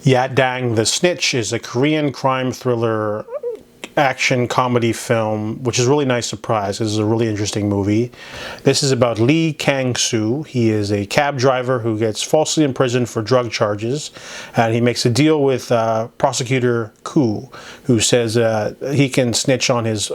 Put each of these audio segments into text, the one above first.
Yadang, the Snitch is a Korean crime thriller action comedy film, which is a really nice surprise. This is a really interesting movie. This is about Lee Kang-soo. He is a cab driver who gets falsely imprisoned for drug charges, and he makes a deal with prosecutor Koo, who says he can snitch on his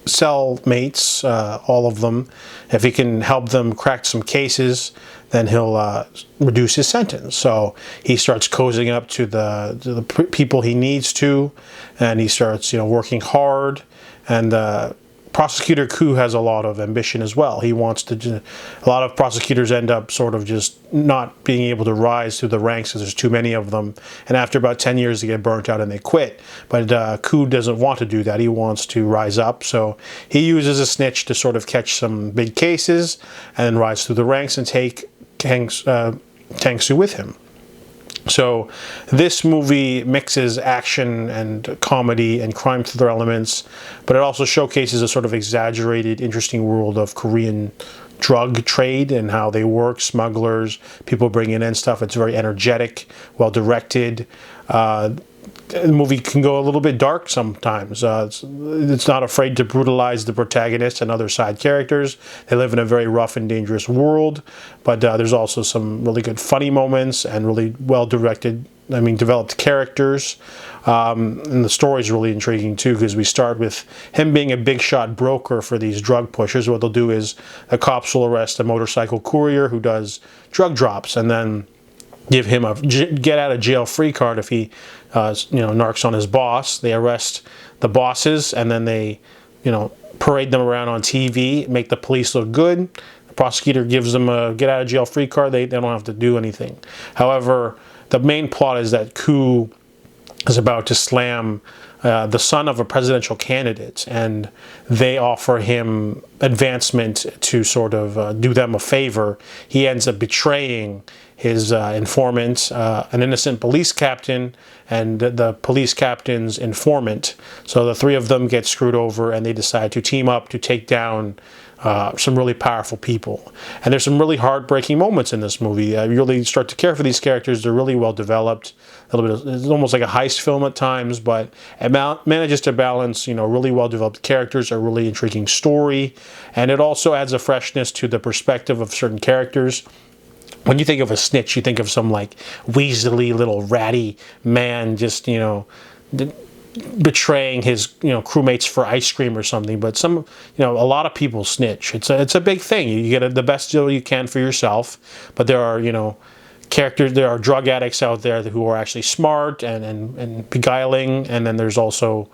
cellmates, all of them. If he can help them crack some cases, then he'll reduce his sentence. So he starts cozying up to the people he needs to, and he starts, working hard. And prosecutor Koo has a lot of ambition as well. He wants to. A lot of prosecutors end up sort of just not being able to rise through the ranks because there's too many of them. And after about 10 years, they get burnt out and they quit. But Koo doesn't want to do that. He wants to rise up. So he uses a snitch to sort of catch some big cases and then rise through the ranks and take Kang-soo with him. So this movie mixes action and comedy and crime thriller elements, but it also showcases a sort of exaggerated, interesting world of Korean drug trade and how they work, smugglers, people bringing in stuff. It's very energetic, well directed. The movie can go a little bit dark sometimes. It's not afraid to brutalize the protagonist and other side characters. They live in a very rough and dangerous world, but there's also some really good funny moments and really well-directed, developed characters. And the story is really intriguing too, because we start with him being a big shot broker for these drug pushers. What they'll do is the cops will arrest a motorcycle courier who does drug drops, and then give him a get out of jail free card if he narcs on his boss. They arrest the bosses, and then they parade them around on TV, make the police look good. The prosecutor gives them a get out of jail free card. They don't have to do anything. However, the main plot is that Koo is about to slam the son of a presidential candidate, and they offer him advancement to sort of do them a favor. He ends up betraying his informant, an innocent police captain, and the police captain's informant. So the three of them get screwed over, and they decide to team up to take down some really powerful people. And there's some really heartbreaking moments in this movie. You really start to care for these characters. They're really well developed. It's almost like a heist film at times, but it manages to balance, really well developed characters, a really intriguing story, and it also adds a freshness to the perspective of certain characters. When you think of a snitch, you think of some like weaselly little ratty man just, betraying his, crewmates for ice cream or something. But a lot of people snitch. It's a big thing. You get the best deal you can for yourself. But there are, characters, there are drug addicts out there who are actually smart and beguiling. And then there's also,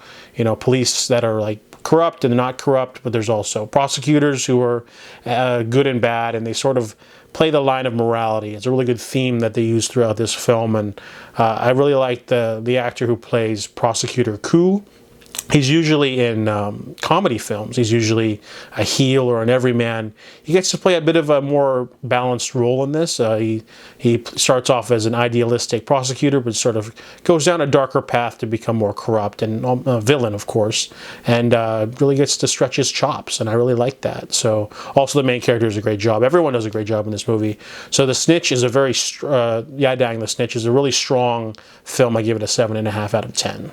police that are like corrupt and not corrupt. But there's also prosecutors who are good and bad, and they sort of play the line of morality. It's a really good theme that they use throughout this film, and I really like the actor who plays Prosecutor Koo. He's usually in comedy films. He's usually a heel or an everyman. He gets to play a bit of a more balanced role in this. He starts off as an idealistic prosecutor, but sort of goes down a darker path to become more corrupt and a villain, of course, and really gets to stretch his chops, and I really like that. So also the main character does a great job. Everyone does a great job in this movie. So The Snitch is a very, Yadang, The Snitch is a really strong film. I give it a 7.5 out of 10.